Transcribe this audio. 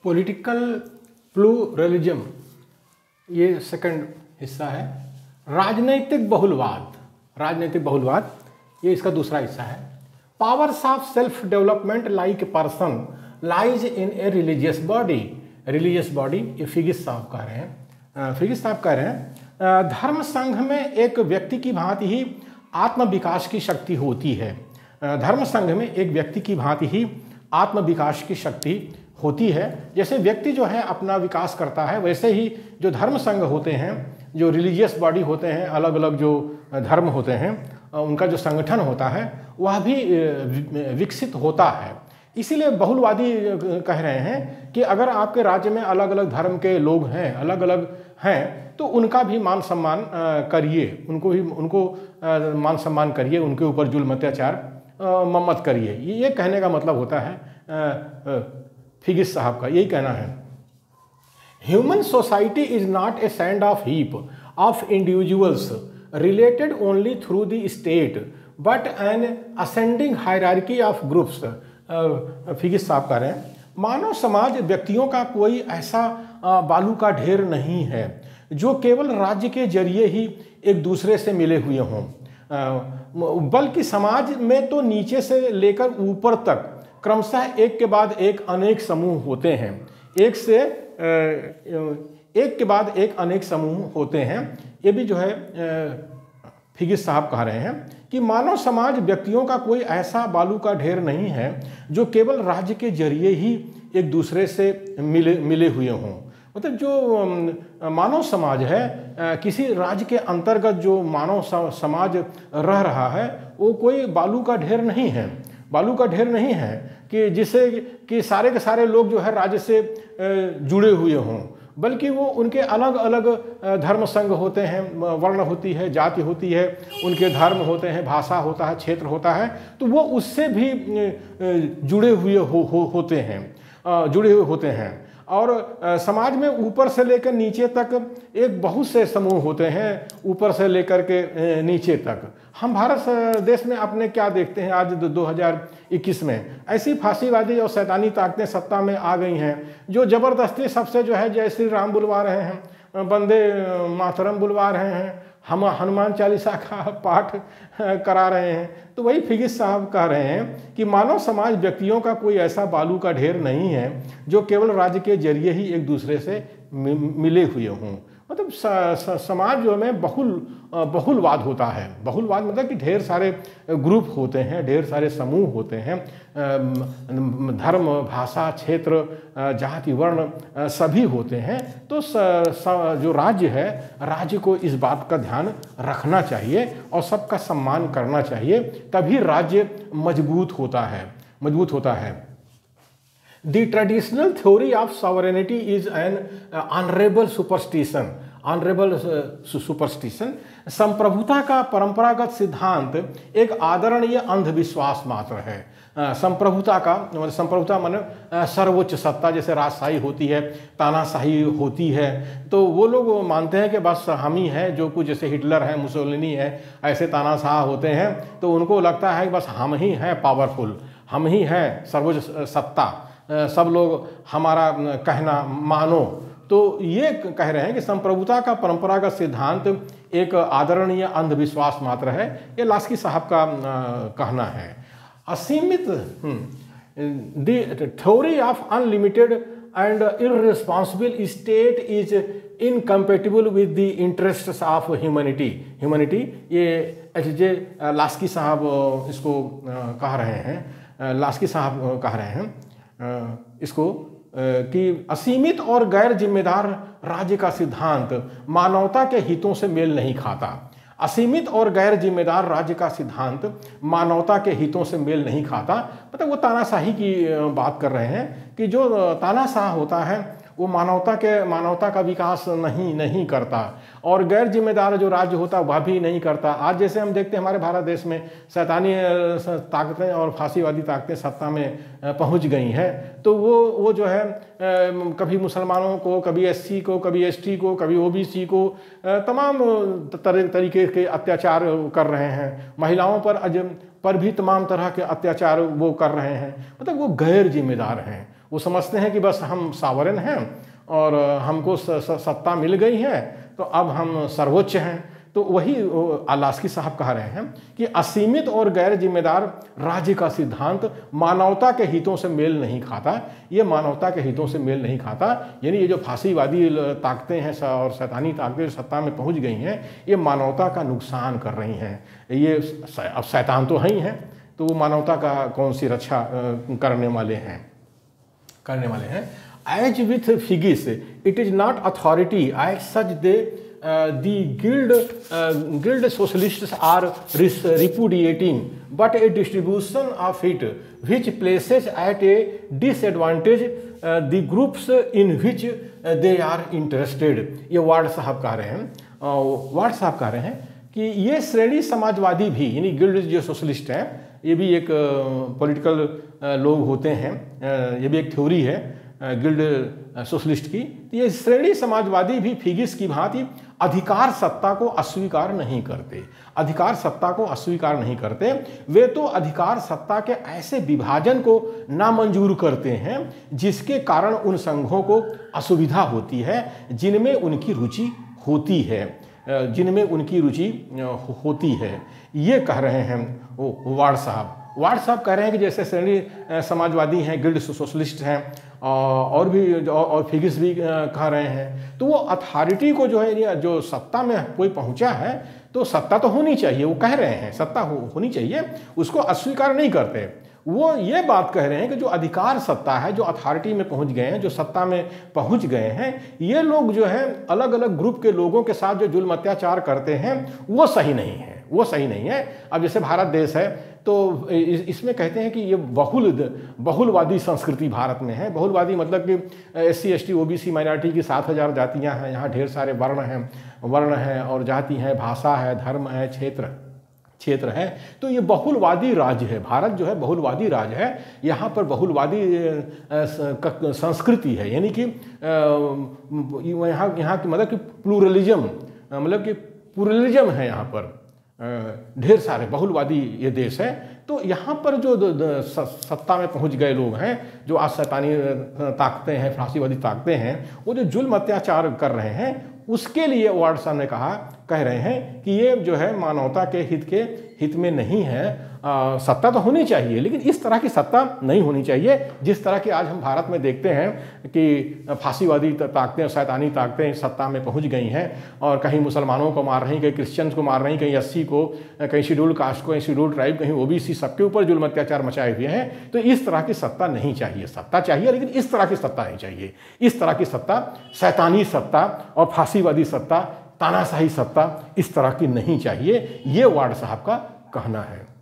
Political pluralism, ये second हिस्सा है। राजनैतिक बहुलवाद ये इसका दूसरा हिस्सा है। Powers of self development like person lies in a religious body, ये फिगिस साहब कह रहे हैं धर्म संघ में एक व्यक्ति की भांति ही आत्म विकास की शक्ति होती है। धर्म संघ में एक व्यक्ति की भांति ही आत्म विकास की शक्ति होती है। जैसे व्यक्ति जो है अपना विकास करता है, वैसे ही जो धर्म संघ होते हैं, जो रिलीजियस बॉडी होते हैं, अलग अलग जो धर्म होते हैं, उनका जो संगठन होता है वह भी विकसित होता है। इसीलिए बहुलवादी कह रहे हैं कि अगर आपके राज्य में अलग अलग धर्म के लोग हैं, अलग अलग हैं, तो उनका भी मान सम्मान करिए, उनको मान सम्मान करिए, उनके ऊपर जुल्म अत्याचार मत करिए। ये कहने का मतलब होता है फिगिस साहब का, यही कहना है। Human society is not a sand of heap of individuals related only through the state but an ascending hierarchy of groups. Figgis साहब कह रहे हैं मानव समाज व्यक्तियों का कोई ऐसा बालू का ढेर नहीं है जो केवल राज्य के जरिए ही एक दूसरे से मिले हुए हों, बल्कि समाज में तो नीचे से लेकर ऊपर तक क्रमशः एक के बाद एक अनेक समूह होते हैं। एक के बाद एक अनेक समूह होते हैं। ये भी जो है फिगिस साहब कह रहे हैं कि मानव समाज व्यक्तियों का कोई ऐसा बालू का ढेर नहीं है जो केवल राज्य के जरिए ही एक दूसरे से मिले हुए हों। मतलब जो मानव समाज है, किसी राज्य के अंतर्गत जो मानव समाज रह रहा है, वो कोई बालू का ढेर नहीं है कि जिससे कि सारे के सारे लोग जो है राज्य से जुड़े हुए हों, बल्कि वो उनके अलग अलग धर्म संघ होते हैं, वर्ण होती है, जाति होती है, उनके धर्म होते हैं, भाषा होता है, क्षेत्र होता है, तो वो उससे भी जुड़े हुए होते हैं। और समाज में ऊपर से लेकर नीचे तक एक बहुत से समूह होते हैं, ऊपर से लेकर के नीचे तक। हम भारत देश में अपने क्या देखते हैं आज 2021 में, ऐसी फांसीवादी और शैतानी ताकतें सत्ता में आ गई हैं जो ज़बरदस्ती सबसे जो है जय श्री राम बुलवा रहे हैं, वंदे मातरम बुलवा रहे हैं, हम हनुमान चालीसा का पाठ करा रहे हैं। तो वही फिगिस साहब कह रहे हैं कि मानव समाज व्यक्तियों का कोई ऐसा बालू का ढेर नहीं है जो केवल राज्य के जरिए ही एक दूसरे से मिले हुए हों। मतलब समाज जो में बहुलवाद होता है। बहुलवाद मतलब कि ढेर सारे ग्रुप होते हैं, ढेर सारे समूह होते हैं, धर्म, भाषा, क्षेत्र, जाति, वर्ण सभी होते हैं। तो जो राज्य है, राज्य को इस बात का ध्यान रखना चाहिए और सबका सम्मान करना चाहिए, तभी राज्य मजबूत होता है। The traditional theory of sovereignty is an honorable superstition। संप्रभुता का परंपरागत सिद्धांत एक आदरणीय अंधविश्वास मात्र है। संप्रभुता माने सर्वोच्च सत्ता, जैसे राजशाही होती है, तानाशाही होती है, तो वो लोग मानते हैं कि बस हम ही हैं जो कुछ, जैसे हिटलर है, मुसोलिनी है, ऐसे तानाशाह होते हैं, तो उनको लगता है कि बस हम ही हैं पावरफुल, हम ही हैं सर्वोच्च सत्ता, सब लोग हमारा कहना मानो। तो ये कह रहे हैं कि संप्रभुता का परंपरागत सिद्धांत एक आदरणीय अंधविश्वास मात्र है। ये लास्की साहब का कहना है। असीमित the theory of unlimited and irresponsible state is incompatible with the interests of humanity. ये एच.जे. लास्की साहब इसको कह रहे हैं। लास्की साहब कह रहे हैं इसको कि असीमित और गैर जिम्मेदार राज्य का सिद्धांत मानवता के हितों से मेल नहीं खाता। असीमित और गैर जिम्मेदार राज्य का सिद्धांत मानवता के हितों से मेल नहीं खाता। मतलब वो तानाशाही की बात कर रहे हैं कि जो तानाशाह होता है वो मानवता का विकास नहीं करता, और गैर जिम्मेदार जो राज्य होता है वह भी नहीं करता। आज जैसे हम देखते हैं हमारे भारत देश में शैतानी ताकतें और फांसीवादी ताकतें सत्ता में पहुंच गई हैं, तो वो जो है कभी मुसलमानों को, कभी एससी को, कभी एसटी को, कभी ओबीसी को तमाम तरीके के अत्याचार कर रहे हैं। महिलाओं पर भी तमाम तरह के अत्याचार वो कर रहे हैं। मतलब वो गैर जिम्मेदार हैं, वो समझते हैं कि बस हम सावरन हैं और हमको सत्ता मिल गई है तो अब हम सर्वोच्च हैं। तो वही आलास्की साहब कह रहे हैं कि असीमित और गैर जिम्मेदार राज्य का सिद्धांत मानवता के हितों से मेल नहीं खाता। ये मानवता के हितों से मेल नहीं खाता, यानी ये जो फांसीवादी ताकतें हैं और शैतानी ताकतें सत्ता में पहुंच गई हैं, ये मानवता का नुकसान कर रही हैं। ये अब शैतान तो है ही हैं, तो वो मानवता का कौन सी रक्षा करने वाले हैं। As with Figgis it is not authority as such they the guild socialists are repudiating, but a distribution of it which places at a disadvantage the groups in which they are interested। ये ward साहब कह रहे हैं कि ये श्रेणी समाजवादी भी, यानी गिल्ड जो सोशलिस्ट हैं, ये भी एक पॉलिटिकल लोग होते हैं, ये भी एक थ्योरी है गिल्ड सोशलिस्ट की। तो ये श्रेणी समाजवादी भी फिगिस की भांति अधिकार सत्ता को अस्वीकार नहीं करते। वे तो अधिकार सत्ता के ऐसे विभाजन को नामंजूर करते हैं जिसके कारण उन संघों को असुविधा होती है जिनमें उनकी रुचि होती है। ये कह रहे हैं वार्ड साहब कह रहे हैं कि जैसे श्रेणी समाजवादी हैं, गिल्ड सोशलिस्ट हैं, और फिगिस भी कह रहे हैं, तो वो अथॉरिटी को जो है, जो सत्ता में कोई पहुंचा है तो सत्ता तो होनी चाहिए, वो कह रहे हैं सत्ता होनी चाहिए, उसको अस्वीकार नहीं करते। वो ये बात कह रहे हैं कि जो अधिकार सत्ता है, जो अथॉरिटी में पहुंच गए हैं, जो सत्ता में पहुंच गए हैं, ये लोग जो है अलग अलग ग्रुप के लोगों के साथ जो जुल्म अत्याचार करते हैं वो सही नहीं है। अब जैसे भारत देश है तो इसमें कहते हैं कि ये बहुलवादी संस्कृति भारत में है। बहुलवादी मतलब कि SC ST OBC माइनॉरिटी की 7000 जातियां हैं, यहाँ ढेर सारे वर्ण हैं और जाति हैं, भाषा है, धर्म है, क्षेत्र है। तो ये बहुलवादी राज्य है, भारत जो है बहुलवादी राज्य है। यहाँ पर बहुलवादी संस्कृति है, यानी कि यहाँ की मतलब कि प्लूरलिज्म है। यहाँ पर ढेर सारे बहुलवादी ये देश है। तो यहाँ पर जो सत्ता में पहुँच गए लोग हैं, जो आज शैतानी ताकतें हैं, फांसीवादी ताकतें हैं, वो जो जुल्म अत्याचार कर रहे हैं, उसके लिए वार्ड साहब ने कह रहे हैं कि ये जो है मानवता के हित में नहीं है। सत्ता तो होनी चाहिए, लेकिन इस तरह की सत्ता नहीं होनी चाहिए जिस तरह की आज हम भारत में देखते हैं कि फांसीवादी ताकतें, शैतानी ताकतें सत्ता में पहुंच गई हैं और कहीं मुसलमानों को मार रही, कहीं क्रिश्चियंस को मार रही, कहीं SC को, कहीं शेड्यूल्ड कास्ट को, कहीं शेड्यूल्ड ट्राइब, कहीं OBC, सबके ऊपर जुल्म अत्याचार मचाए हुए हैं। तो इस तरह की सत्ता नहीं चाहिए। सत्ता चाहिए लेकिन इस तरह की सत्ता नहीं चाहिए। इस तरह की सत्ता, शैतानी सत्ता और फांसीवादी सत्ता, तानाशाही सत्ता, इस तरह की नहीं चाहिए। ये वार्ड साहब का कहना है।